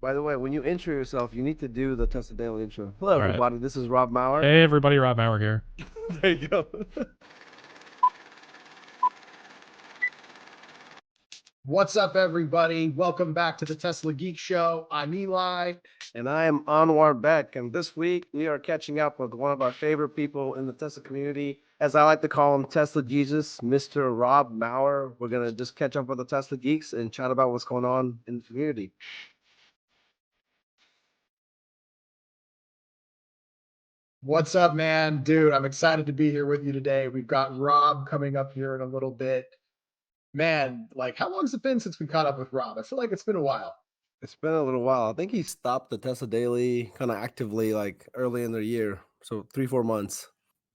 By the way, when you intro yourself, you need to do the Tesla Daily intro. Hello, All right. everybody. This is Rob Maurer. Hey, everybody. Rob Maurer here. There you go. What's up, everybody? Welcome back to the Tesla Geek Show. I'm Eli. And I am Anwar Beck. And this week, we are catching up with one of our favorite people in the Tesla community. As I like to call him, Tesla Jesus, Mr. Rob Maurer. We're going to just catch up with the Tesla geeks and chat about what's going on in the community. What's up, man? Dude, I'm excited to be here with you today. We've got Rob coming up here in a little bit. Man, like, how long has it been since we caught up with Rob? I feel like it's been a while. It's been a little while. I think he stopped the Tesla Daily kind of actively like early in the year. So 3, 4 months.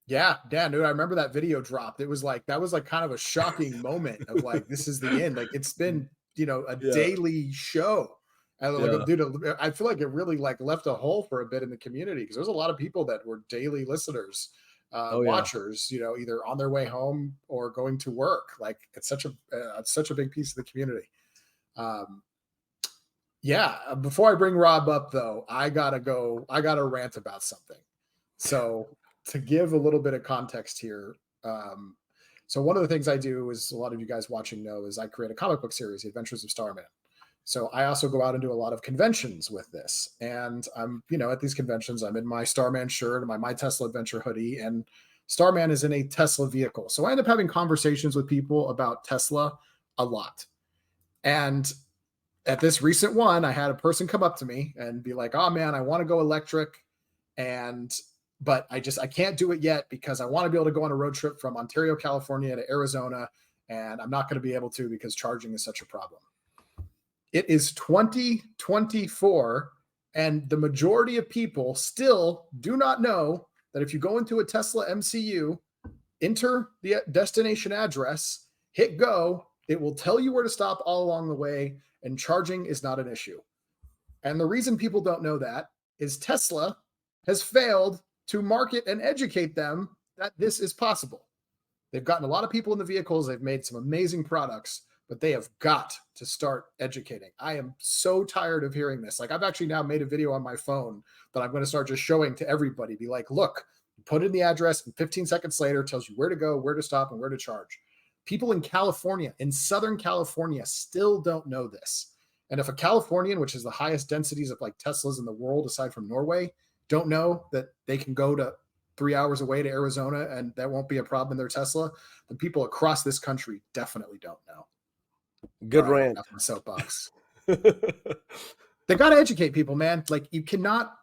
Yeah, dude, I remember that video dropped. It was like, that was like kind of a shocking moment of like, this is the end. Like, it's been, a Yeah. daily show. And like, Yeah. dude, I feel like it really like left a hole for a bit in the community because there's a lot of people that were daily listeners, Oh, yeah. watchers, either on their way home or going to work. Like, it's such a big piece of the community. Yeah. Before I bring Rob up, though, I gotta rant about something. So to give a little bit of context here, so one of the things I do, is a lot of you guys watching know, is I create a comic book series, The Adventures of Starman. So I also go out and do a lot of conventions with this. And I'm, at these conventions, I'm in my Starman shirt and my Tesla Adventure hoodie, and Starman is in a Tesla vehicle. So I end up having conversations with people about Tesla a lot. And at this recent one, I had a person come up to me and be like, "Oh man, I want to go electric. But I can't do it yet because I want to be able to go on a road trip from Ontario, California to Arizona. And I'm not going to be able to because charging is such a problem." It is 2024, and the majority of people still do not know that if you go into a Tesla MCU, enter the destination address, hit go, it will tell you where to stop all along the way, and charging is not an issue. And the reason people don't know that is Tesla has failed to market and educate them that this is possible. They've gotten a lot of people in the vehicles. They've made some amazing products, but they have got to start educating. I am so tired of hearing this. Like, I've actually now made a video on my phone that I'm going to start just showing to everybody. Be like, look, put in the address, and 15 seconds later it tells you where to go, where to stop, and where to charge. People in California, in Southern California, still don't know this. And if a Californian, which is the highest densities of like Teslas in the world, aside from Norway, don't know that they can go to 3 hours away to Arizona and that won't be a problem in their Tesla, then people across this country definitely don't know. Good rant. Off my soapbox. They got to educate people, man. Like, you cannot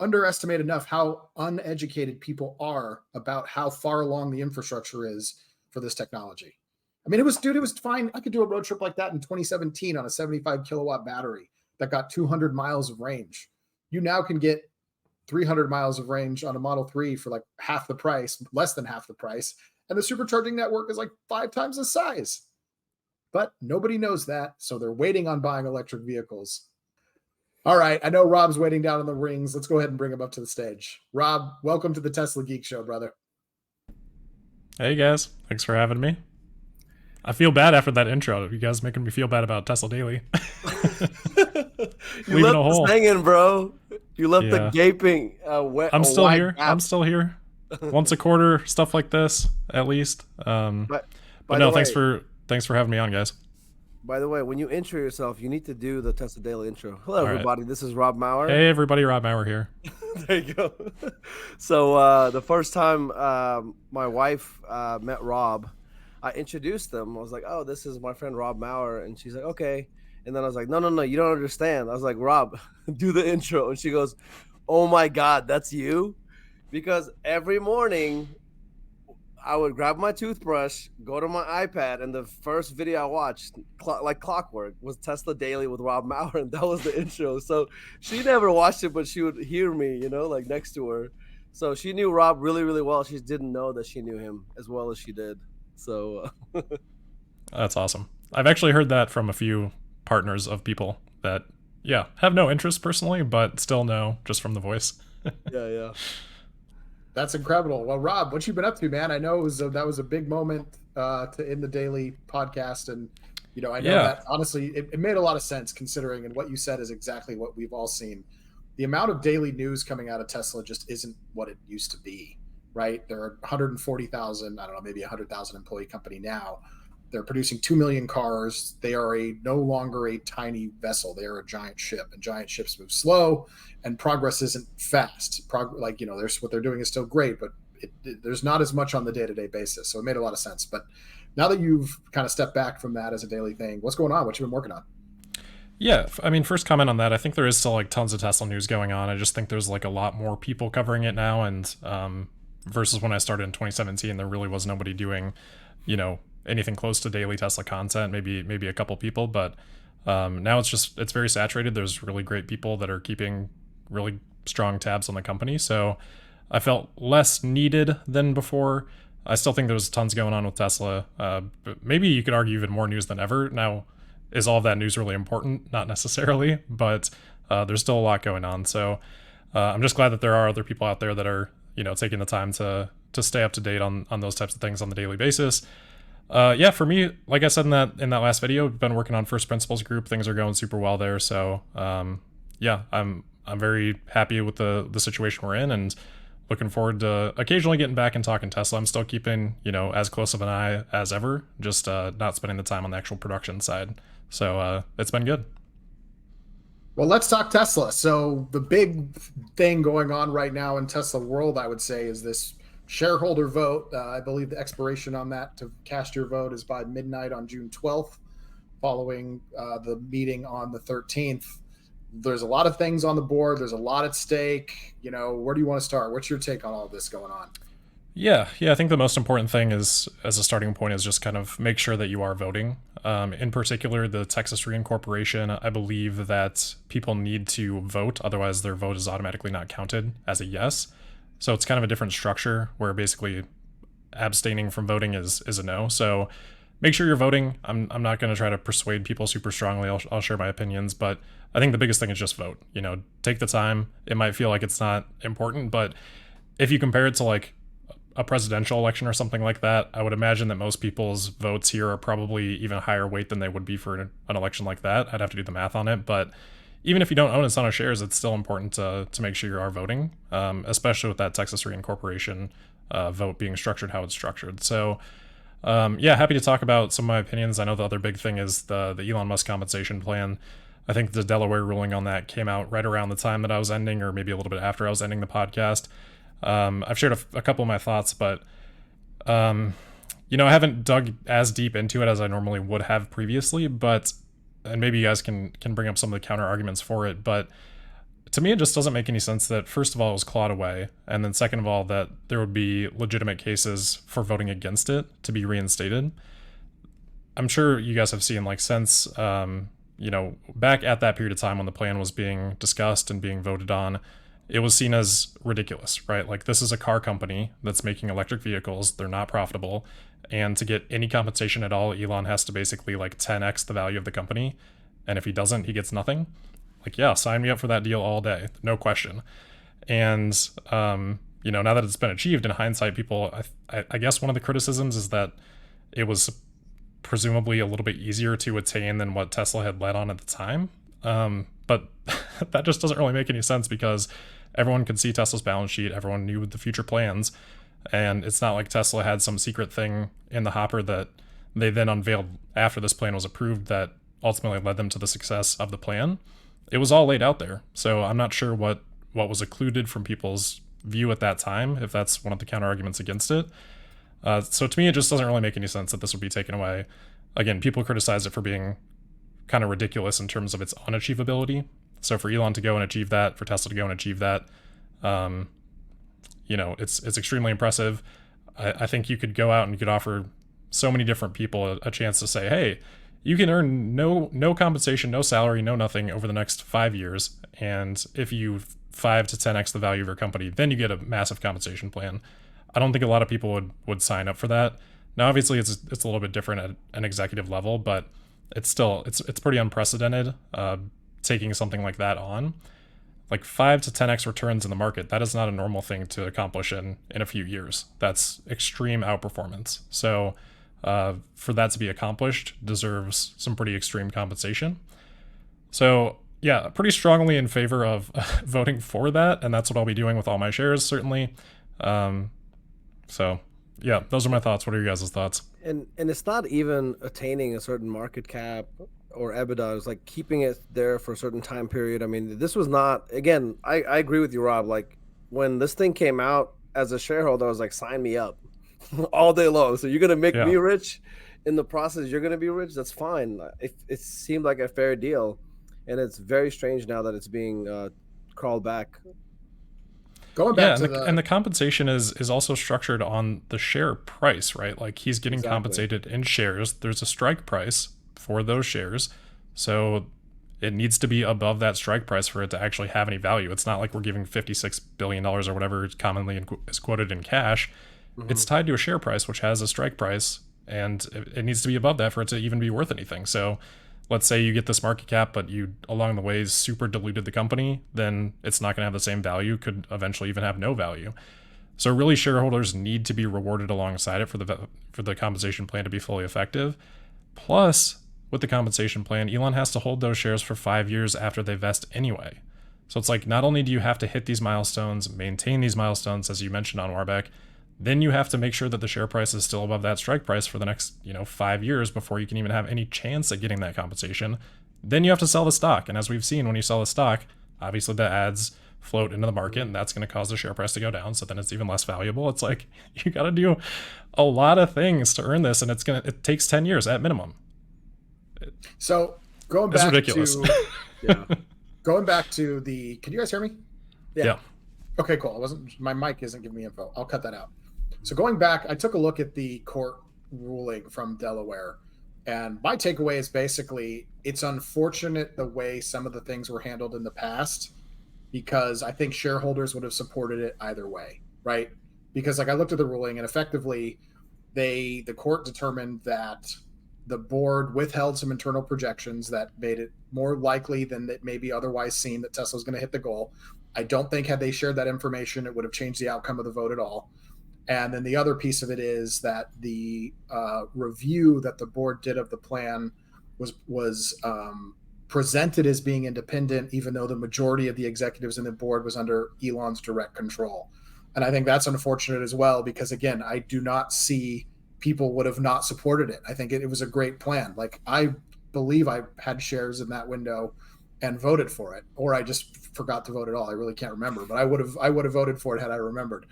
underestimate enough how uneducated people are about how far along the infrastructure is for this technology. I mean, it was fine. I could do a road trip like that in 2017 on a 75 kilowatt battery that got 200 miles of range. You now can get 300 miles of range on a Model 3 for like half the price, less than half the price. And the supercharging network is like 5 times the size. But nobody knows that, so they're waiting on buying electric vehicles. All right, I know Rob's waiting down in the rings. Let's go ahead and bring him up to the stage. Rob, welcome to the Tesla Geek Show, brother. Hey, guys. Thanks for having me. I feel bad after that intro. You guys making me feel bad about Tesla Daily. You left us hanging, bro. You left the gaping wet. I'm still here. Gap. I'm still here. Once a quarter, stuff like this, at least. But no, thanks for having me on, guys. By the way, when you intro yourself, you need to do the Tesla Daily intro. Hello, everybody. This is Rob Maurer. Hey, everybody. Rob Maurer here. There you go. So the first time my wife met Rob, I introduced them. I was like, "Oh, this is my friend Rob Maurer," and she's like, "Okay." And then I was like, no, you don't understand. I was like, "Rob, do the intro." And she goes, "Oh my God, that's you?" Because every morning I would grab my toothbrush, go to my iPad, and the first video I watched, like clockwork, was Tesla Daily with Rob Maurer, and that was the intro. So she never watched it, but she would hear me, like next to her. So she knew Rob really, really well. She didn't know that she knew him as well as she did. So that's awesome. I've actually heard that from a few partners of people that, have no interest personally, but still know just from the voice. Yeah. That's incredible. Well, Rob, what you been up to, man? I know that was a big moment to end the daily podcast, and I know Yeah. that honestly, it made a lot of sense considering, and what you said is exactly what we've all seen. The amount of daily news coming out of Tesla just isn't what it used to be, right? There are 140,000, I don't know, maybe 100,000 employee company now. They're producing 2 million cars. They are no longer a tiny vessel. They are a giant ship, and giant ships move slow, and progress isn't fast. There's what they're doing is still great, but there's not as much on the day-to-day basis. So it made a lot of sense. But now that you've kind of stepped back from that as a daily thing, what's going on? What you've been working on? Yeah, I mean, first comment on that, I think there is still like tons of Tesla news going on. I just think there's like a lot more people covering it now, and versus when I started in 2017, there really was nobody doing, anything close to daily Tesla content. Maybe a couple people, but now it's very saturated. There's really great people that are keeping really strong tabs on the company, so I felt less needed than before. I still think there's tons going on with Tesla. But maybe you could argue even more news than ever. Now, is all of that news really important? Not necessarily, but there's still a lot going on. So I'm just glad that there are other people out there that are, taking the time to stay up to date on those types of things on the daily basis. Yeah, for me, like I said in that last video, I've been working on First Principles group. Things are going super well there. So yeah, I'm very happy with the situation we're in, and looking forward to occasionally getting back and talking Tesla. I'm still keeping, as close of an eye as ever, just not spending the time on the actual production side. So it's been good. Well, let's talk Tesla. So the big thing going on right now in Tesla world, I would say, is this shareholder vote. I believe the expiration on that to cast your vote is by midnight on June 12th, following the meeting on the 13th. There's a lot of things on the board. There's a lot at stake. Where do you want to start? What's your take on all of this going on? Yeah. I think the most important thing is, as a starting point, is just kind of make sure that you are voting. In particular, the Texas reincorporation, I believe that people need to vote, otherwise their vote is automatically not counted as a yes. So it's kind of a different structure where basically abstaining from voting is a no. So make sure you're voting. I'm not going to try to persuade people super strongly. I'll share my opinions, but I think the biggest thing is just vote. Take the time. It might feel like it's not important, but if you compare it to like a presidential election or something like that, I would imagine that most people's votes here are probably even higher weight than they would be for an election like that. I'd have to do the math on it, but even if you don't own a ton of shares, it's still important to make sure you are voting, especially with that Texas reincorporation vote being structured how it's structured. So yeah, happy to talk about some of my opinions. I know the other big thing is the Elon Musk compensation plan. I think the Delaware ruling on that came out right around the time that I was ending, or maybe a little bit after I was ending the podcast. I've shared a couple of my thoughts, but I haven't dug as deep into it as I normally would have previously, and maybe you guys can bring up some of the counter arguments for it, but to me, it just doesn't make any sense that, first of all, it was clawed away, and then second of all, that there would be legitimate cases for voting against it to be reinstated. I'm sure you guys have seen, since, back at that period of time when the plan was being discussed and being voted on, it was seen as ridiculous, right? This is a car company that's making electric vehicles. They're not profitable. And to get any compensation at all, Elon has to basically 10x the value of the company. And if he doesn't, he gets nothing. Yeah, sign me up for that deal all day. No question. And, now that it's been achieved in hindsight, people, I guess one of the criticisms is that it was presumably a little bit easier to attain than what Tesla had led on at the time. But that just doesn't really make any sense, because everyone could see Tesla's balance sheet. Everyone knew the future plans. And it's not like Tesla had some secret thing in the hopper that they then unveiled after this plan was approved that ultimately led them to the success of the plan. It was all laid out there. So I'm not sure what was occluded from people's view at that time, if that's one of the counter arguments against it. So to me, it just doesn't really make any sense that this would be taken away. Again, people criticize it for being kind of ridiculous in terms of its unachievability. So for Elon to go and achieve that, for Tesla to go and achieve that, it's extremely impressive. I think you could go out and you could offer so many different people a chance to say, hey, you can earn no compensation, no salary, no nothing over the next 5 years. And if you 5 to 10x the value of your company, then you get a massive compensation plan. I don't think a lot of people would sign up for that. Now, obviously, it's a little bit different at an executive level, but it's still it's pretty unprecedented taking something like that on. 5 to 10x returns in the market, that is not a normal thing to accomplish in a few years. That's extreme outperformance. So for that to be accomplished deserves some pretty extreme compensation. So yeah, pretty strongly in favor of voting for that, and that's what I'll be doing with all my shares, certainly. So yeah, those are my thoughts. What are your guys' thoughts? And it's not even attaining a certain market cap or EBITDA. It's like keeping it there for a certain time period. I mean, this was not, again, I agree with you, Rob. Like when this thing came out, as a shareholder, I was like, sign me up all day long. So you're gonna make Yeah. me rich in the process. You're gonna be rich. That's fine. It seemed like a fair deal, and it's very strange now that it's being crawled back. Going Yeah, back to the and the compensation is also structured on the share price, right? Like he's getting Exactly. compensated in shares. There's a strike price for those shares. So it needs to be above that strike price for it to actually have any value. It's not like we're giving $56 billion or whatever commonly is quoted in cash. It's tied to a share price, which has a strike price, and it needs to be above that for it to even be worth anything. So let's say you get this market cap, but you along the way super diluted the company, then it's not going to have the same value, could eventually even have no value. So really shareholders need to be rewarded alongside it for the compensation plan to be fully effective. Plus, with the compensation plan, Elon has to hold those shares for 5 years after they vest anyway. So it's like not only do you have to hit these milestones, maintain these milestones, as you mentioned on Warbeck, then you have to make sure that the share price is still above that strike price for the next 5 years before you can even have any chance at getting that compensation. Then you have to sell the stock, and as we've seen, when you sell the stock, obviously that adds float into the market, and that's going to cause the share price to go down, so then it's even less valuable. It's like you got to do a lot of things to earn this, and it takes 10 years at minimum. So going It's back ridiculous. to Yeah. going back to the, can you guys hear me? Yeah. Okay, cool. My mic isn't giving me info. I'll cut that out. So going back, I took a look at the court ruling from Delaware, and my takeaway is basically it's unfortunate the way some of the things were handled in the past, because I think shareholders would have supported it either way, right? Because like I looked at the ruling, and effectively the court determined that the board withheld some internal projections that made it more likely than it maybe otherwise seemed that Tesla was going to hit the goal. I don't think had they shared that information, it would have changed the outcome of the vote at all. And then the other piece of it is that the review that the board did of the plan was presented as being independent, even though the majority of the executives in the board was under Elon's direct control. And I think that's unfortunate as well, because again, I do not see people would have not supported it. I think it was a great plan. Like I believe I had shares in that window and voted for it, or I just forgot to vote at all. I really can't remember, but I would have voted for it had I remembered.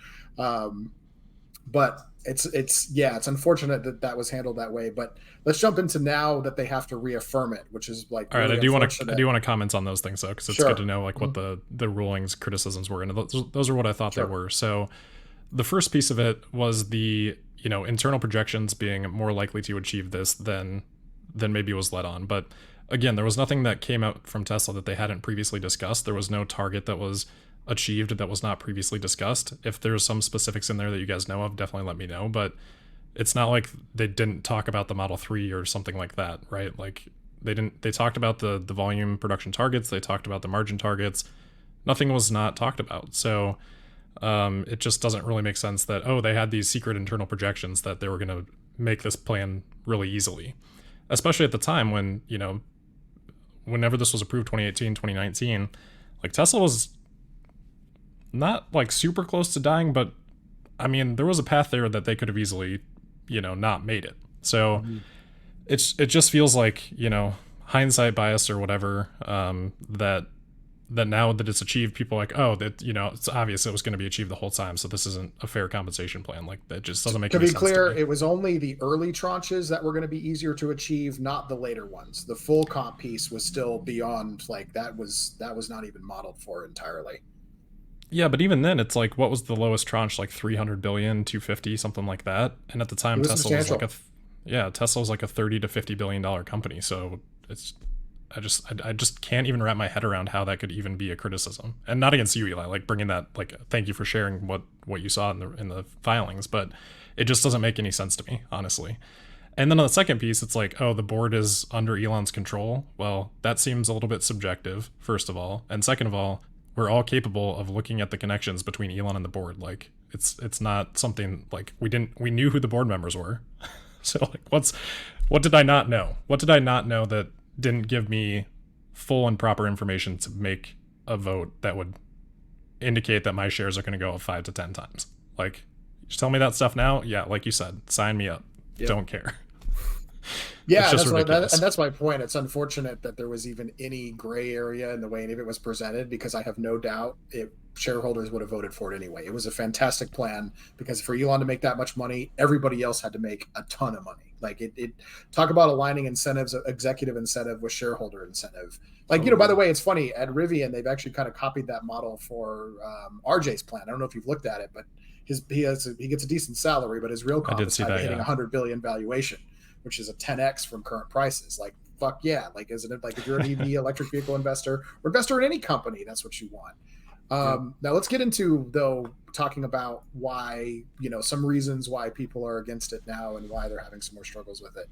But it's unfortunate that was handled that way. But let's jump into now that they have to reaffirm it, which is like All right, really I do want to comment on those things though, because it's Sure. good to know like what the rulings criticisms were, and those are what I thought Sure. they were. So the first piece of it was the internal projections being more likely to achieve this than maybe was let on. But again, there was nothing that came out from Tesla that they hadn't previously discussed. There was no target that was achieved that was not previously discussed. If there's some specifics in there that you guys know of, definitely let me know. But it's not like they didn't talk about the Model 3 or something like that, right? Like they talked about the volume production targets, they talked about the margin targets. Nothing was not talked about. So it just doesn't really make sense that, they had these secret internal projections that they were going to make this plan really easily, especially at the time when, whenever this was approved, 2018, 2019, like Tesla was not like super close to dying, but I mean, there was a path there that they could have easily, not made it. So it just feels like, hindsight bias or whatever, that now that it's achieved, people are like, it's obvious it was going to be achieved the whole time, so this isn't a fair compensation plan. Like that just doesn't make any sense. To be clear, it was only the early tranches that were going to be easier to achieve, not the later ones. The full comp piece was still beyond, like that was not even modeled for entirely. Yeah, but even then, it's like, what was the lowest tranche? Like 300 billion, 250, something like that. And at the time, Tesla was like Tesla was like a 30 to 50 billion dollar company. So I just can't even wrap my head around how that could even be a criticism. And not against you, Eli, like bringing that, like, thank you for sharing what you saw in the filings, but it just doesn't make any sense to me, honestly. And then on the second piece, it's like, the board is under Elon's control. Well, that seems a little bit subjective, first of all. And second of all, we're all capable of looking at the connections between Elon and the board. Like it's not something like we knew who the board members were. So like, what did I not know? What did I not know that didn't give me full and proper information to make a vote that would indicate that my shares are going to go up 5 to 10 times? Like, just tell me that stuff now. Yeah, like you said, sign me up. Yep. Don't care. Yeah, It's just and that's my point. It's unfortunate that there was even any gray area in the way any of it was presented, because I have no doubt shareholders would have voted for it anyway. It was a fantastic plan, because for Elon to make that much money, everybody else had to make a ton of money. Like it talk about aligning incentives, executive incentive with shareholder incentive. Like, by the way, it's funny, at Rivian, they've actually kind of copied that model for RJ's plan. I don't know if you've looked at it, but he gets a decent salary, but his real comp is hitting 100 billion valuation, which is a 10x from current prices. Like, fuck yeah. Like, isn't it like, if you're an EV electric vehicle investor or investor in any company, that's what you want. Now let's get into, though, talking about why, some reasons why people are against it now and why they're having some more struggles with it.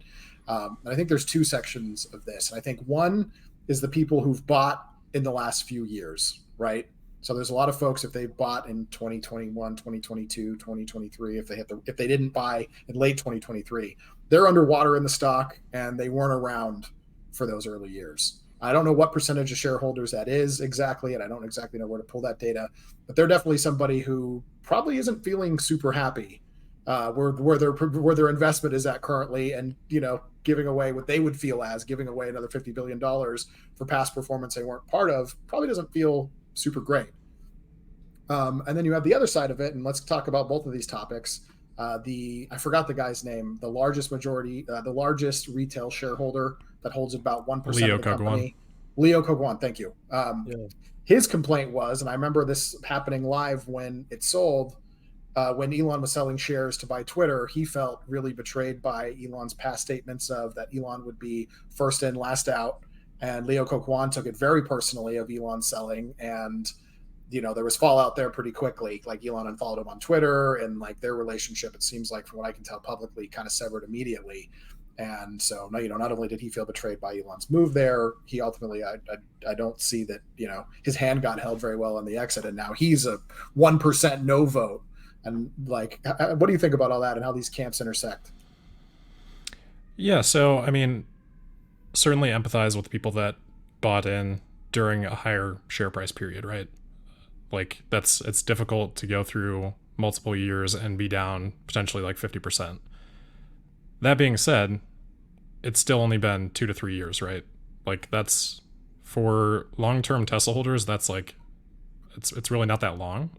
And I think there's two sections of this. And I think one is the people who've bought in the last few years, right? So there's a lot of folks, if they bought in 2021, 2022, 2023, if they didn't buy in late 2023, they're underwater in the stock and they weren't around for those early years. I don't know what percentage of shareholders that is exactly, and I don't exactly know where to pull that data, but they're definitely somebody who probably isn't feeling super happy where their investment is at currently, and giving away what they would feel as giving away another $50 billion for past performance they weren't part of probably doesn't feel super great. And then you have the other side of it, and let's talk about both of these topics. I forgot the guy's name, the largest retail shareholder that holds about 1% of the company. Leo Kogwan, thank you. His complaint was, and I remember this happening live when it sold, when Elon was selling shares to buy Twitter, he felt really betrayed by Elon's past statements of that Elon would be first in, last out. And Leo Kogwan took it very personally of Elon selling, and there was fallout there pretty quickly. Like, Elon unfollowed him on Twitter, and like their relationship, it seems like, from what I can tell publicly, kind of severed immediately. And so, not only did he feel betrayed by Elon's move there, he ultimately, I don't see that, his hand got held very well on the exit, and now he's a 1% no vote. And like, what do you think about all that and how these camps intersect? Yeah, so I mean, certainly empathize with people that bought in during a higher share price period, right? Like, it's difficult to go through multiple years and be down potentially like 50%. That being said, it's still only been 2 to 3 years, right? Like, that's, for long-term Tesla holders, that's like, it's really not that long.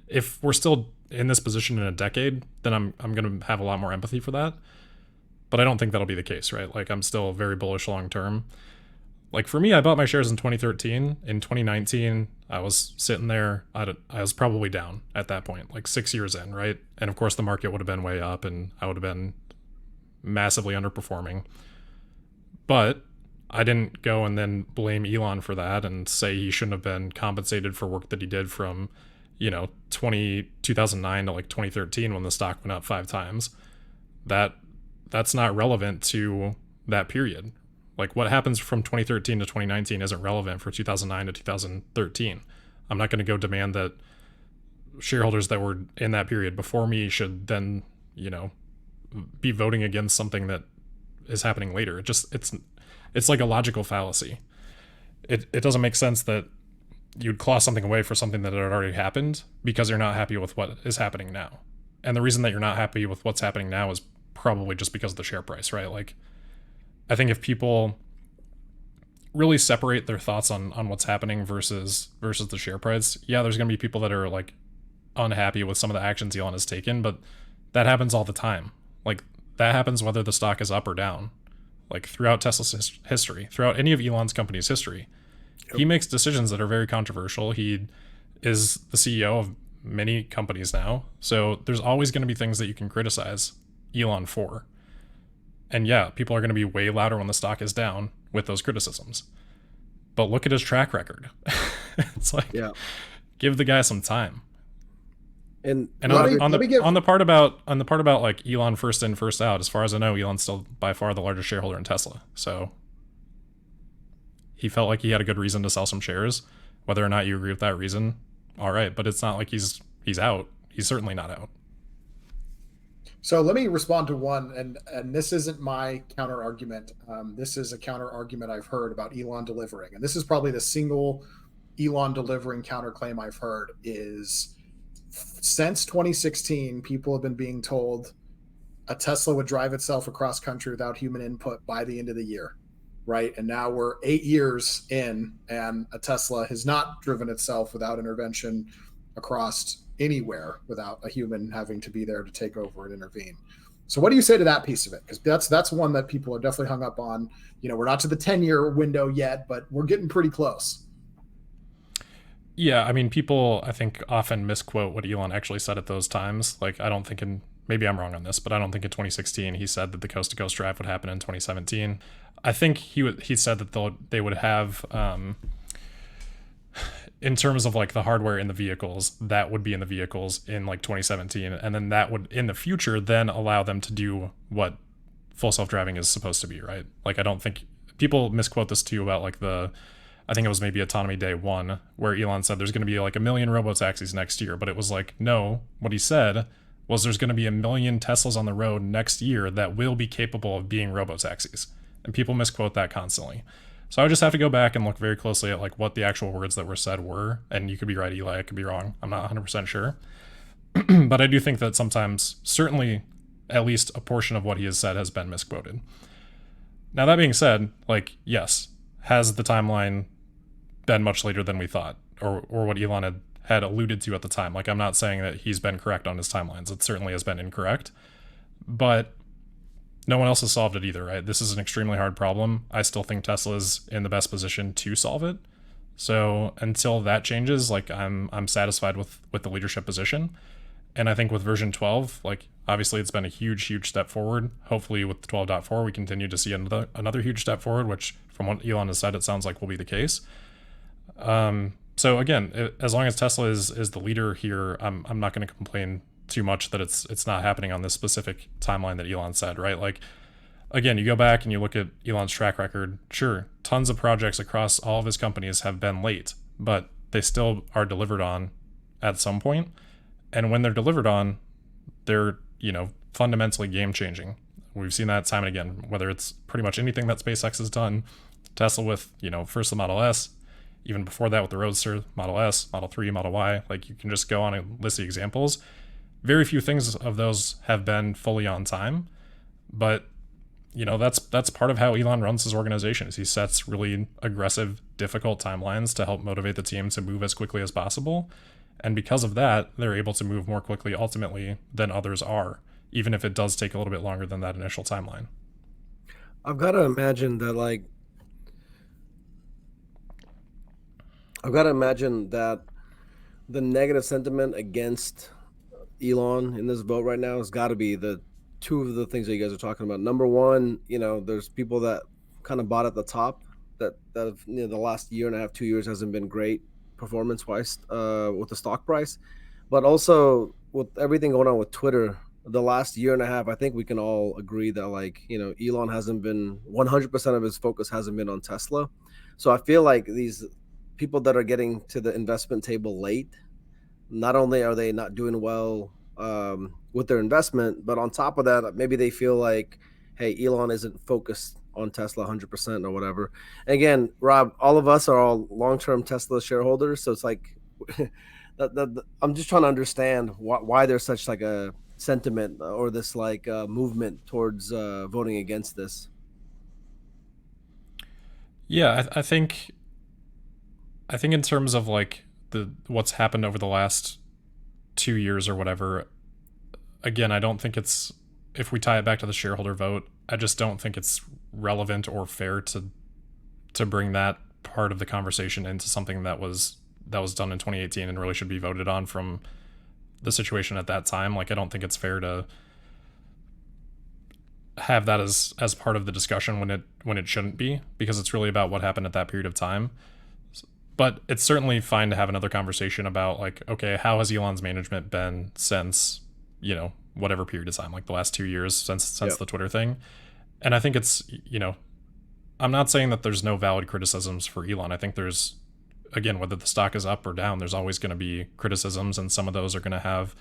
If we're still in this position in a decade, then I'm going to have a lot more empathy for that. But I don't think that'll be the case, right? Like, I'm still very bullish long-term. Like, for me, I bought my shares in 2013. In 2019, I was sitting there. I was probably down at that point, like 6 years in, right? And of course, the market would have been way up, and I would have been massively underperforming. But I didn't go and then blame Elon for that and say he shouldn't have been compensated for work that he did from 2009 to like 2013 when the stock went up 5 times. That's not relevant to that period. Like, what happens from 2013 to 2019 isn't relevant for 2009 to 2013. I'm not going to go demand that shareholders that were in that period before me should then, be voting against something that is happening later. It's like a logical fallacy. It doesn't make sense that you'd claw something away for something that had already happened because you're not happy with what is happening now. And the reason that you're not happy with what's happening now is probably just because of the share price, right? Like, I think if people really separate their thoughts on what's happening versus the share price, yeah, there's going to be people that are like unhappy with some of the actions Elon has taken, but that happens all the time. Like, that happens whether the stock is up or down. Like, throughout Tesla's history, throughout any of Elon's company's history, he makes decisions that are very controversial. He is the CEO of many companies now, so there's always going to be things that you can criticize Elon for. And yeah, people are going to be way louder when the stock is down with those criticisms. But look at his track record. It's like, give the guy some time. And on the part about like Elon first in, first out, as far as I know, Elon's still by far the largest shareholder in Tesla. So he felt like he had a good reason to sell some shares. Whether or not you agree with that reason, all right. But it's not like he's out. He's certainly not out. So let me respond to one, and this isn't my counter argument. This is a counter argument I've heard about Elon delivering, and this is probably the single Elon delivering counterclaim I've heard is since 2016, people have been being told a Tesla would drive itself across country without human input by the end of the year, right? And now we're 8 years in, and a Tesla has not driven itself without intervention across anywhere without a human having to be there to take over and intervene. So what do you say to that piece of it? Because that's one that people are definitely hung up on. We're not to the 10-year window yet, but we're getting pretty close. Yeah, I mean, people, I think, often misquote what Elon actually said at those times. Like, I don't think maybe I'm wrong on this, but I don't think in 2016 he said that the coast-to-coast drive would happen in 2017. I think he said that they would have, in terms of like the hardware in the vehicles, that would be in the vehicles in like 2017, and then that would in the future then allow them to do what full self-driving is supposed to be, right? Like, I don't think people misquote this too about like I think it was maybe Autonomy Day 1, where Elon said there's going to be like 1 million robotaxis next year. But it was like, no, what he said was there's going to be 1 million Teslas on the road next year that will be capable of being robotaxis. And people misquote that constantly. So I would just have to go back and look very closely at like what the actual words that were said were. And you could be right, Eli, I could be wrong. I'm not 100% sure. But I do think that sometimes, certainly at least a portion of what he has said has been misquoted. Now, that being said, like, yes, has the timeline been much later than we thought, or what Elon had alluded to at the time? Like, I'm not saying that he's been correct on his timelines. It certainly has been incorrect, but no one else has solved it either, right? This is an extremely hard problem. I still think Tesla's in the best position to solve it. So until that changes, like, I'm satisfied with the leadership position. And I think with version 12, like, obviously it's been a huge step forward. Hopefully with 12.4, we continue to see another huge step forward, which from what Elon has said, it sounds like will be the case. So again, as long as Tesla is the leader here, I'm not going to complain too much that it's not happening on this specific timeline that Elon said, right? Like, again, you go back and you look at Elon's track record. Sure, tons of projects across all of his companies have been late, but they still are delivered on at some point. And when they're delivered on, they're, fundamentally game changing. We've seen that time and again, whether it's pretty much anything that SpaceX has done, Tesla with, first the Model S, even before that with the Roadster, Model S, Model 3, Model Y, like, you can just go on and list the examples. Very few things of those have been fully on time, but that's part of how Elon runs his organization, is he sets really aggressive, difficult timelines to help motivate the team to move as quickly as possible. And because of that, they're able to move more quickly ultimately than others are, even if it does take a little bit longer than that initial timeline. I've got to imagine that, the negative sentiment against Elon in this vote right now has got to be the two of the things that you guys are talking about. Number one, there's people that kind of bought at the top that have, the last year and a half, 2 years hasn't been great performance wise with the stock price, but also with everything going on with Twitter the last year and a half, I think we can all agree that Elon hasn't been 100% of his focus hasn't been on Tesla. So I feel like these people that are getting to the investment table late, not only are they not doing well with their investment, but on top of that, maybe they feel like, hey, Elon isn't focused on Tesla 100% or whatever. And again, Rob, all of us are all long-term Tesla shareholders, so it's like I'm just trying to understand why there's such like a sentiment or this movement towards voting against this. Yeah, I think in terms of like what's happened over the last 2 years or whatever, again, I don't think it's, if we tie it back to the shareholder vote, I just don't think it's relevant or fair to bring that part of the conversation into something that was done in 2018 and really should be voted on from the situation at that time. Like, I don't think it's fair to have that as part of the discussion when it shouldn't be, because it's really about what happened at that period of time. But it's certainly fine to have another conversation about, like, okay, how has Elon's management been since, whatever period of time, like the last 2 years since Yep. the Twitter thing. And I think it's, I'm not saying that there's no valid criticisms for Elon. I think there's, again, whether the stock is up or down, there's always going to be criticisms, and some of those are going to have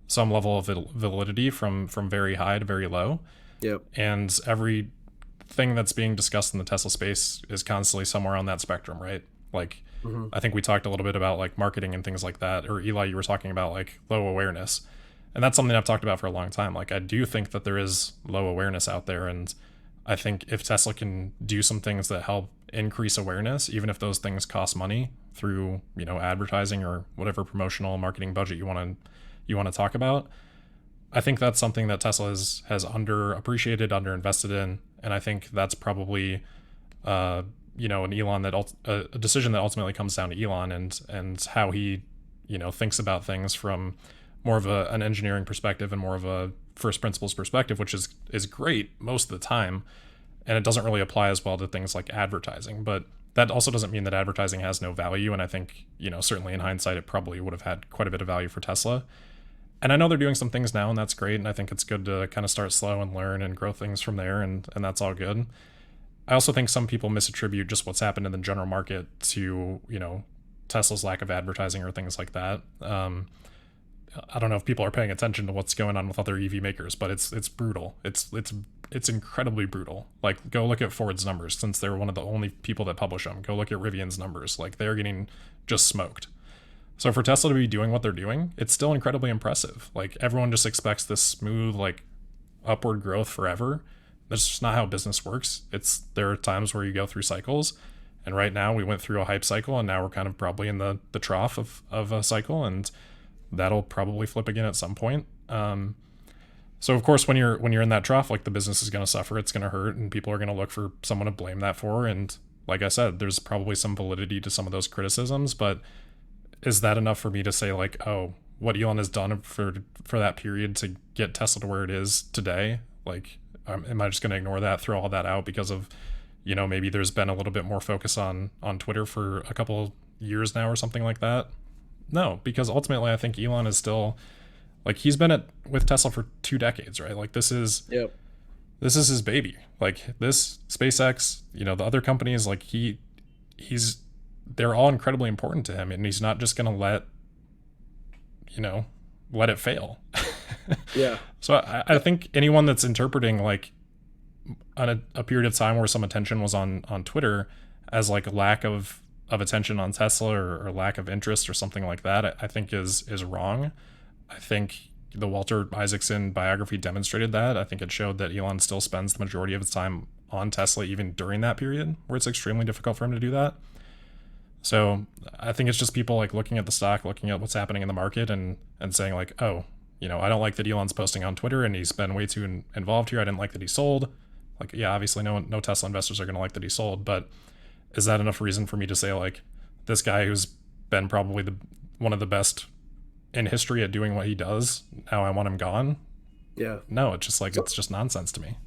some level of validity from very high to very low, Yep. and everything that's being discussed in the Tesla space is constantly somewhere on that spectrum, right? Like, Hmm. I think we talked a little bit about like marketing and things like that, or Eli, you were talking about like low awareness, and that's something I've talked about for a long time. Like, I do think that there is low awareness out there, and I think if Tesla can do some things that help increase awareness, even if those things cost money through, advertising or whatever promotional marketing budget you want to talk about, I think that's something that Tesla has underappreciated, underinvested in, and I think that's probably an Elon a decision that ultimately comes down to Elon and how he thinks about things from more of an engineering perspective and more of a first principles perspective, which is great most of the time, and it doesn't really apply as well to things like advertising. But that also doesn't mean that advertising has no value, and I think certainly in hindsight it probably would have had quite a bit of value for Tesla. And I know they're doing some things now, and that's great. And I think it's good to kind of start slow and learn and grow things from there, and that's all good. I also think some people misattribute just what's happened in the general market to, Tesla's lack of advertising or things like that. I don't know if people are paying attention to what's going on with other EV makers, but it's brutal. It's incredibly brutal. Like, go look at Ford's numbers, since they're one of the only people that publish them. Go look at Rivian's numbers. Like, they're getting just smoked. So for Tesla to be doing what they're doing, it's still incredibly impressive. Like, everyone just expects this smooth, like, upward growth forever. That's just not how business works. There are times where you go through cycles, and right now we went through a hype cycle, and now we're kind of probably in the trough of a cycle, and that'll probably flip again at some point. So of course, when you're in that trough, like, the business is going to suffer, it's going to hurt, and people are going to look for someone to blame that for. And like I said, there's probably some validity to some of those criticisms, but is that enough for me to say, like, oh, what Elon has done for that period to get Tesla to where it is today? Like, am I just going to ignore that, throw all that out because of, maybe there's been a little bit more focus on Twitter for a couple years now or something like that? No, because ultimately I think Elon is still, like, he's been with Tesla for 2 decades, right? Like, this is Yep. his baby. Like, this SpaceX, the other companies, like, they're all incredibly important to him, and he's not just going to let it fail. Yeah. So I think anyone that's interpreting, like, on a period of time where some attention was on Twitter as, like, a lack of attention on Tesla, or lack of interest or something like that, I think is wrong. I think the Walter Isaacson biography demonstrated that. I think it showed that Elon still spends the majority of his time on Tesla, even during that period where it's extremely difficult for him to do that. So I think it's just people, like, looking at the stock, looking at what's happening in the market, and saying, like, oh, I don't like that Elon's posting on Twitter and he's been way too involved here. I didn't like that he sold. Like, yeah, obviously no Tesla investors are going to like that he sold, but is that enough reason for me to say, like, this guy who's been probably one of the best in history at doing what he does, now I want him gone? Yeah. No, it's just like, it's just nonsense to me.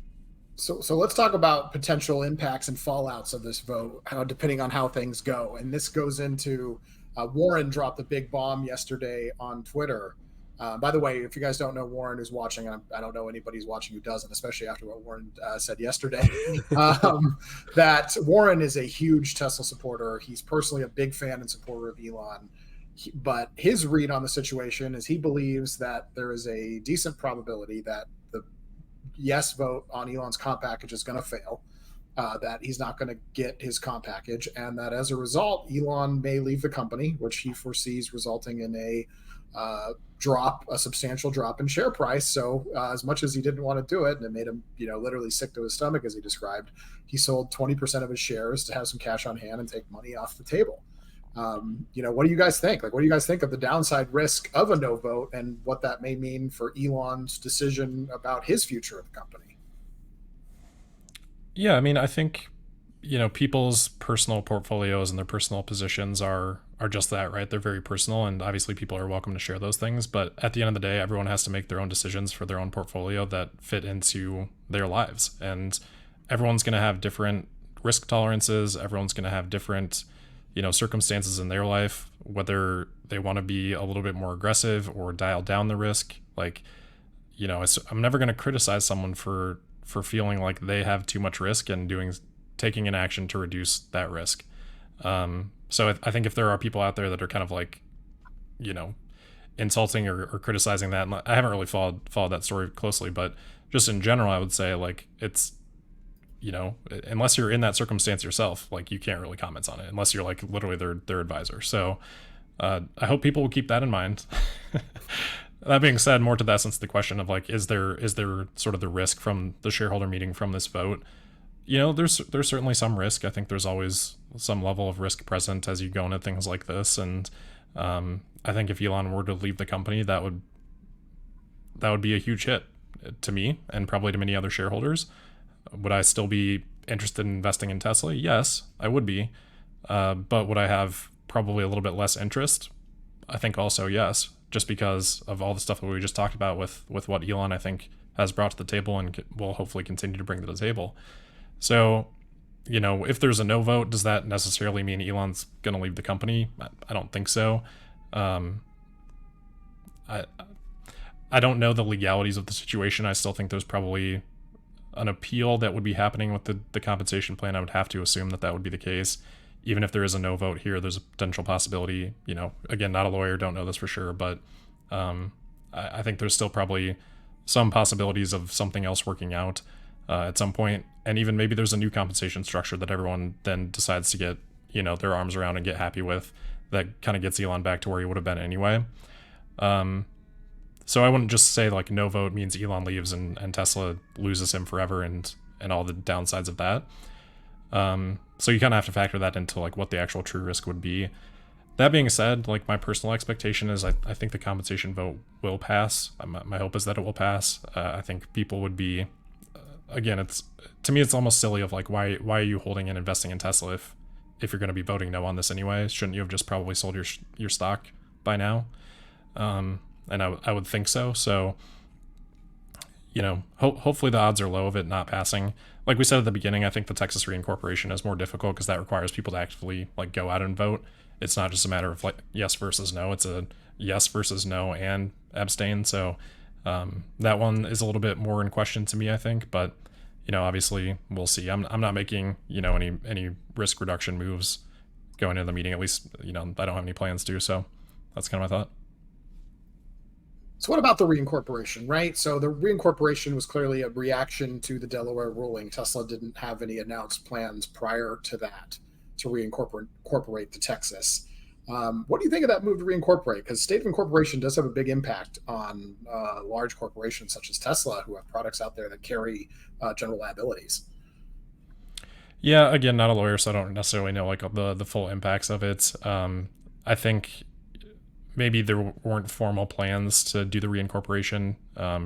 So let's talk about potential impacts and fallouts of this vote, depending on how things go. And this goes into Warren dropped a big bomb yesterday on Twitter. By the way, if you guys don't know, Warren is watching, and I don't know anybody's watching who doesn't, especially after what Warren said yesterday, that Warren is a huge Tesla supporter. He's personally a big fan and supporter of Elon. But his read on the situation is he believes that there is a decent probability that the yes vote on Elon's comp package is going to fail, that he's not going to get his comp package, and that as a result, Elon may leave the company, which he foresees resulting in a substantial drop in share price. So as much as he didn't want to do it, and it made him, literally sick to his stomach, as he described, he sold 20% of his shares to have some cash on hand and take money off the table. What do you guys think? Like, what do you guys think of the downside risk of a no vote, and what that may mean for Elon's decision about his future of the company? Yeah, I mean, I think, people's personal portfolios and their personal positions are just that, right? They're very personal, and obviously people are welcome to share those things. But at the end of the day, everyone has to make their own decisions for their own portfolio that fit into their lives. And everyone's going to have different risk tolerances. Everyone's going to have different, circumstances in their life, whether they want to be a little bit more aggressive or dial down the risk. Like, I'm never going to criticize someone for feeling like they have too much risk and taking an action to reduce that risk. So I think if there are people out there that are kind of like, insulting or criticizing that. And I haven't really followed that story closely, but just in general, I would say like it's, you know, unless you're in that circumstance yourself, like you can't really comment on it unless you're like literally their advisor. So I hope people will keep that in mind. That being said, more to the essence of the question of like, is there sort of the risk from the shareholder meeting from this vote? You know, there's certainly some risk. I think there's always some level of risk present as you go into things like this, and I think if Elon were to leave the company, that would be a huge hit to me and probably to many other shareholders. Would I still be interested in investing in Tesla? Yes, I would be. But would I have probably a little bit less interest? I think also yes, just because of all the stuff that we just talked about with what Elon, I think, has brought to the table and will hopefully continue to bring to the table. So, you know, if there's a no vote, does that necessarily mean Elon's going to leave the company? I don't think so. I don't know the legalities of the situation. I still think there's probably an appeal that would be happening with the compensation plan. I would have to assume that would be the case. Even if there is a no vote here, there's a potential possibility, you know, again, not a lawyer, don't know this for sure, but I think there's still probably some possibilities of something else working out at some point. And even maybe there's a new compensation structure that everyone then decides to get, you know, their arms around and get happy with, that kind of gets Elon back to where he would have been anyway. So I wouldn't just say like no vote means Elon leaves and Tesla loses him forever and all the downsides of that. So you kind of have to factor that into like what the actual true risk would be. That being said, like my personal expectation is I think the compensation vote will pass. My hope is that it will pass. I think people would be, again, it's, to me, it's almost silly of like, why are you holding and investing in Tesla if you're going to be voting no on this anyway? Shouldn't you have just probably sold your stock by now? And I would think so. So, you know, hopefully the odds are low of it not passing. Like we said at the beginning, I think the Texas reincorporation is more difficult because that requires people to actively like go out and vote. It's not just a matter of like yes versus no. It's a yes versus no and abstain. So that one is a little bit more in question to me, I think. But, you know, obviously we'll see. I'm not making, you know, any risk reduction moves going into the meeting. At least, you know, I don't have any plans to. So that's kind of my thought. So what about the reincorporation, right? So the reincorporation was clearly a reaction to the Delaware ruling. Tesla didn't have any announced plans prior to that to reincorporate to Texas. What do you think of that move to reincorporate? Because state of incorporation does have a big impact on large corporations such as Tesla, who have products out there that carry general liabilities. Yeah, again, not a lawyer, so I don't necessarily know like the full impacts of it. I think maybe there weren't formal plans to do the reincorporation,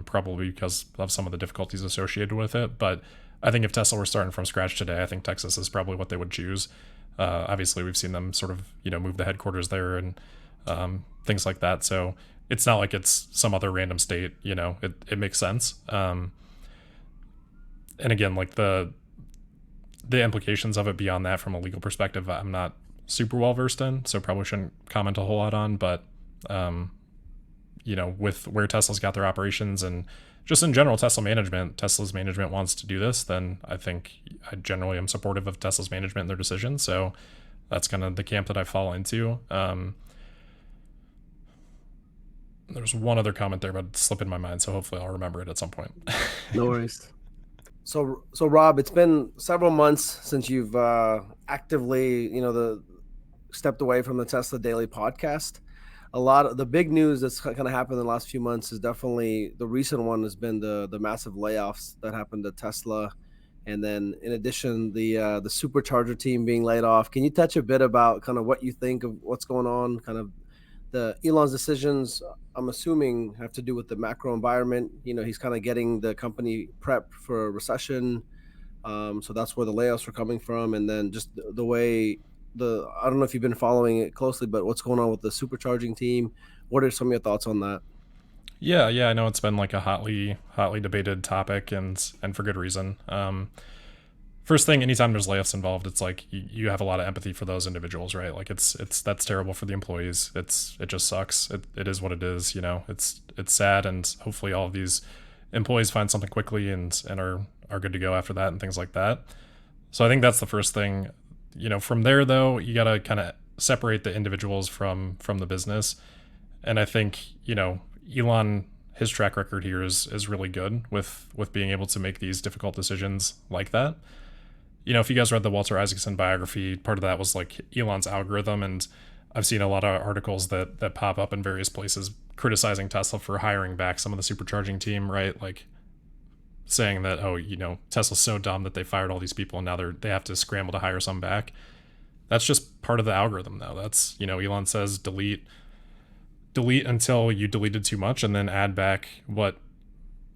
probably because of some of the difficulties associated with it. But I think if Tesla were starting from scratch today, I think Texas is probably what they would choose. Obviously, we've seen them sort of, you know, move the headquarters there and things like that. So it's not like it's some other random state, you know, it makes sense. And again, like the implications of it beyond that from a legal perspective, I'm not super well versed in, so probably shouldn't comment a whole lot on. But you know, with where Tesla's got their operations and just in general Tesla's management wants to do this, then I think I generally am supportive of Tesla's management and their decisions. So that's kind of the camp that I fall into. There's one other comment there, but it's slipping my mind, so hopefully I'll remember it at some point. No worries. So Rob, it's been several months since you've actively, you know, stepped away from the Tesla Daily podcast. A lot of the big news that's kind of happened in the last few months is definitely the recent one has been the massive layoffs that happened at Tesla, and then in addition the supercharger team being laid off. Can you touch a bit about kind of what you think of what's going on, kind of the Elon's decisions? I'm assuming have to do with the macro environment. You know, he's kind of getting the company prepped for a recession, so that's where the layoffs are coming from, and then just the way. I don't know if you've been following it closely, but what's going on with the supercharging team? What are some of your thoughts on that? Yeah, I know it's been like a hotly debated topic, and for good reason. First thing, anytime there's layoffs involved, it's like you have a lot of empathy for those individuals, right? Like it's that's terrible for the employees. It just sucks. It is what it is, you know. It's sad, and hopefully all of these employees find something quickly and are good to go after that and things like that. So I think that's the first thing. You know, from there though, you got to kind of separate the individuals from the business. And I think, Elon, his track record here is really good with being able to make these difficult decisions like that. If you guys read the Walter Isaacson biography, part of that was like Elon's algorithm, and I've seen a lot of articles that pop up in various places criticizing Tesla for hiring back some of the supercharging team, right? Like saying that, oh, Tesla's so dumb that they fired all these people and now they have to scramble to hire some back. That's just part of the algorithm, though. That's, Elon says delete until you deleted too much, and then add back what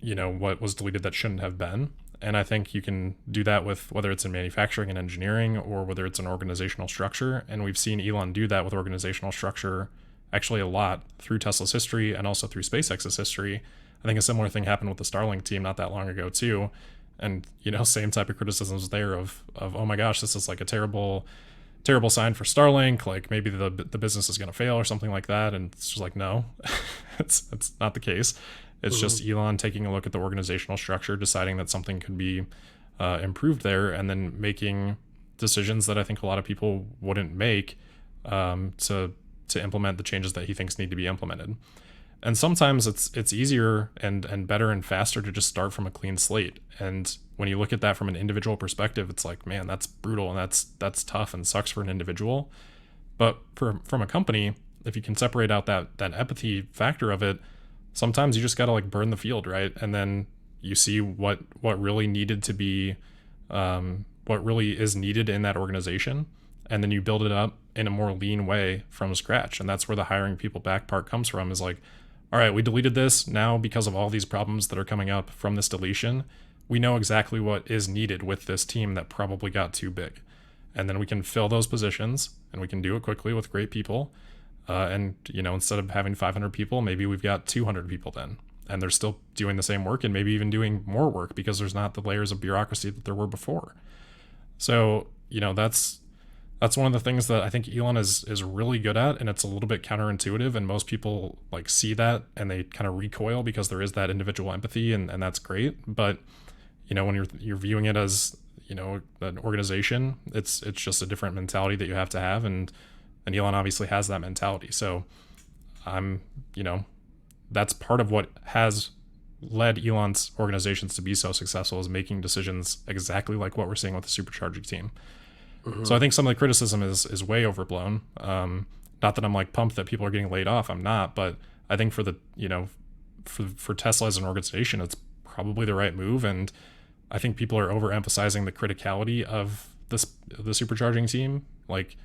was deleted that shouldn't have been. And I think you can do that with whether it's in manufacturing and engineering or whether it's an organizational structure. And we've seen Elon do that with organizational structure actually a lot through Tesla's history and also through SpaceX's history. I think a similar thing happened with the Starlink team not that long ago too. And, same type of criticisms there of oh my gosh, this is like a terrible sign for Starlink. Like maybe the business is going to fail or something like that. And it's just like, no, it's not the case. It's just Elon taking a look at the organizational structure, deciding that something could be improved there, and then making decisions that I think a lot of people wouldn't make to implement the changes that he thinks need to be implemented. And sometimes it's easier and better and faster to just start from a clean slate. And when you look at that from an individual perspective, it's like, man, that's brutal and that's tough and sucks for an individual. But from a company, if you can separate out that empathy factor of it, sometimes you just got to like burn the field, right? And then you see what really needed to be, what really is needed in that organization. And then you build it up in a more lean way from scratch. And that's where the hiring people back part comes from, is like, all right, we deleted this. Now, because of all these problems that are coming up from this deletion, we know exactly what is needed with this team that probably got too big. And then we can fill those positions, and we can do it quickly with great people. And, instead of having 500 people, maybe we've got 200 people then. And they're still doing the same work and maybe even doing more work because there's not the layers of bureaucracy that there were before. So, that's one of the things that I think Elon is really good at, and it's a little bit counterintuitive, and most people like see that and they kind of recoil because there is that individual empathy, and that's great. But, when you're viewing it as, an organization, it's just a different mentality that you have to have, and Elon obviously has that mentality. So that's part of what has led Elon's organizations to be so successful, is making decisions exactly like what we're seeing with the supercharging team. Mm-hmm. So I think some of the criticism is way overblown. Not that I'm like pumped that people are getting laid off. I'm not, but I think for the, for Tesla as an organization, it's probably the right move. And I think people are overemphasizing the criticality of the supercharging team. Like,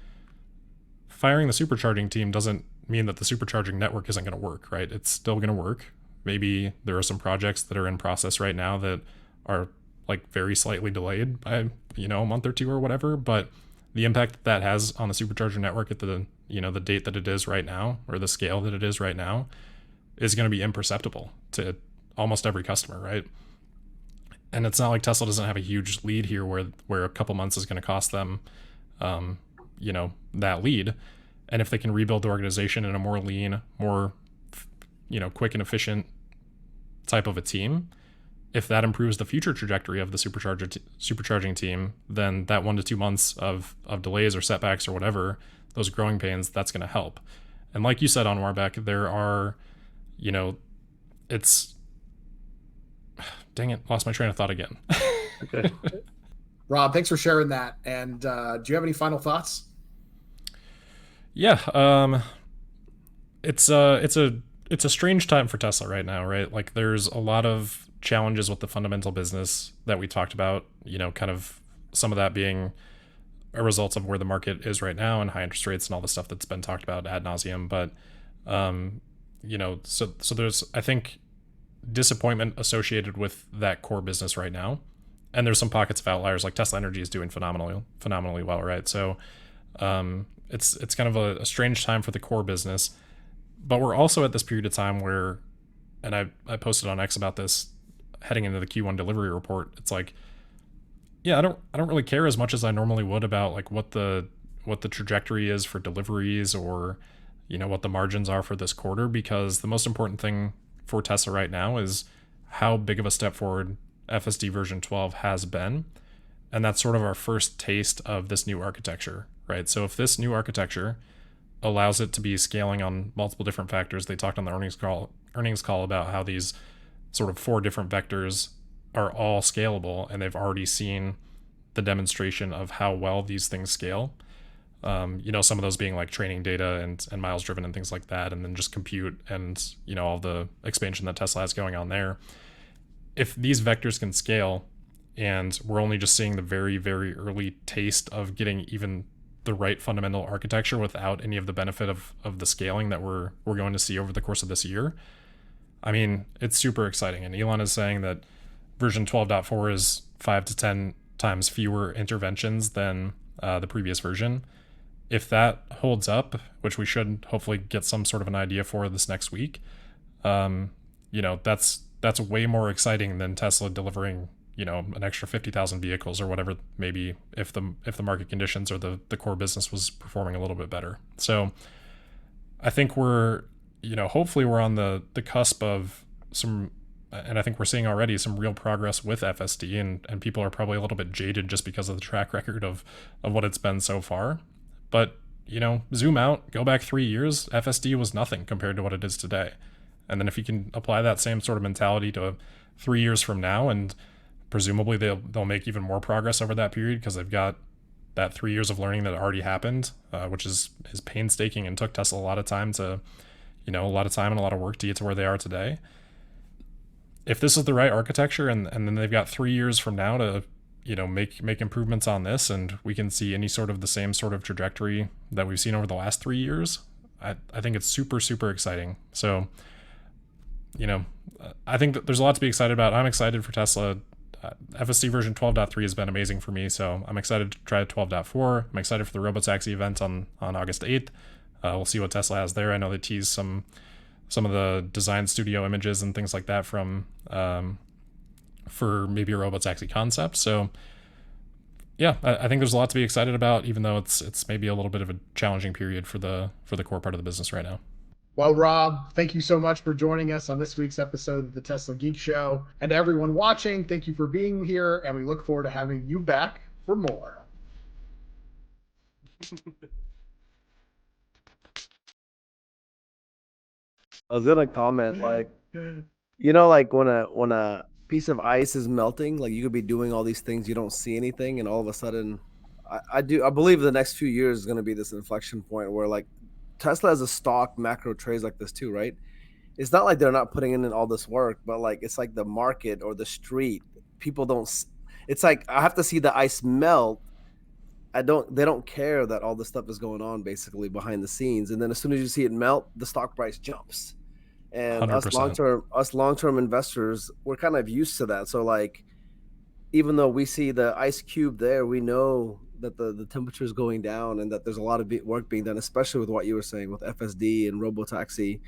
firing the supercharging team doesn't mean that the supercharging network isn't going to work, right? It's still going to work. Maybe there are some projects that are in process right now that are like very slightly delayed by, a month or two or whatever, but the impact that has on the supercharger network at the, the date that it is right now, or the scale that it is right now, is going to be imperceptible to almost every customer, right? And it's not like Tesla doesn't have a huge lead here where a couple months is going to cost them, that lead. And if they can rebuild the organization in a more lean, more, quick and efficient type of a team, if that improves the future trajectory of the supercharging team, then that 1 to 2 months of delays or setbacks or whatever, those growing pains, that's going to help. And like you said on Warbeck, there are, it's, dang it, lost my train of thought again. Okay. Rob, thanks for sharing that. And do you have any final thoughts? Yeah, it's a strange time for Tesla right now, right? Like, there's a lot of challenges with the fundamental business that we talked about, kind of some of that being a result of where the market is right now and high interest rates and all the stuff that's been talked about ad nauseum. But, so there's, I think, disappointment associated with that core business right now. And there's some pockets of outliers, like Tesla Energy is doing phenomenally well, right? So, it's kind of a strange time for the core business, but we're also at this period of time where, and I posted on X about this heading into the Q1 delivery report. It's like, yeah, I don't really care as much as I normally would about like what the trajectory is for deliveries or, what the margins are for this quarter, because the most important thing for Tesla right now is how big of a step forward FSD version 12 has been. And that's sort of our first taste of this new architecture, right? So if this new architecture allows it to be scaling on multiple different factors. They talked on the earnings call about how these sort of 4 different vectors are all scalable, and they've already seen the demonstration of how well these things scale. Some of those being like training data and miles driven and things like that, and then just compute and all the expansion that Tesla has going on there. If these vectors can scale, and we're only just seeing the very, very early taste of getting even the right fundamental architecture without any of the benefit of the scaling that we're going to see over the course of this year. I mean, it's super exciting. And Elon is saying that version 12.4 is 5 to 10 times fewer interventions than the previous version. If that holds up, which we should hopefully get some sort of an idea for this next week, that's way more exciting than Tesla delivering an extra 50,000 vehicles or whatever, maybe if the market conditions or the core business was performing a little bit better. So I think we're hopefully we're on the cusp of some, and I think we're seeing already some real progress with FSD, and people are probably a little bit jaded just because of the track record of what it's been so far. But zoom out, go back 3 years, FSD was nothing compared to what it is today. And then if you can apply that same sort of mentality to 3 years from now, and presumably they'll make even more progress over that period because they've got that 3 years of learning that already happened, which is painstaking and took Tesla a lot of time and a lot of work to get to where they are today. If this is the right architecture, and then they've got 3 years from now to make improvements on this, and we can see any sort of the same sort of trajectory that we've seen over the last 3 years, I think it's super, super exciting. So I think that there's a lot to be excited about. I'm excited for Tesla. FSD version 12.3 has been amazing for me, so I'm excited to try 12.4. I'm excited for the Robotaxi event on August 8th. We'll see what Tesla has there. I know they teased some of the design studio images and things like that from for maybe a Robotaxi concept. So yeah, I think there's a lot to be excited about, even though it's maybe a little bit of a challenging period for the core part of the business right now. Well, Rob, thank you so much for joining us on this week's episode of the Tesla Geek Show. And to everyone watching, thank you for being here, and we look forward to having you back for more. I was gonna comment like, like when a piece of ice is melting, like you could be doing all these things, you don't see anything, and all of a sudden, I believe the next few years is gonna be this inflection point where like Tesla has a stock macro trades like this too, right? It's not like they're not putting in all this work, but like it's like the market or the street, people don't. It's like I have to see the ice melt. They don't care that all this stuff is going on basically behind the scenes, and then as soon as you see it melt, the stock price jumps. And 100%. us long term investors, we're kind of used to that. So like, even though we see the ice cube there, we know that the temperature is going down and that there's a lot of work being done, especially with what you were saying with FSD and Robotaxi.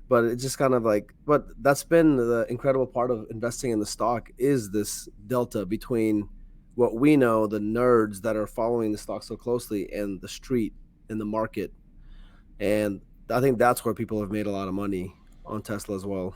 But it's just kind of like, but that's been the incredible part of investing in the stock is this delta between what we know, the nerds that are following the stock so closely, and the street and the market. And I think that's where people have made a lot of money on Tesla as well.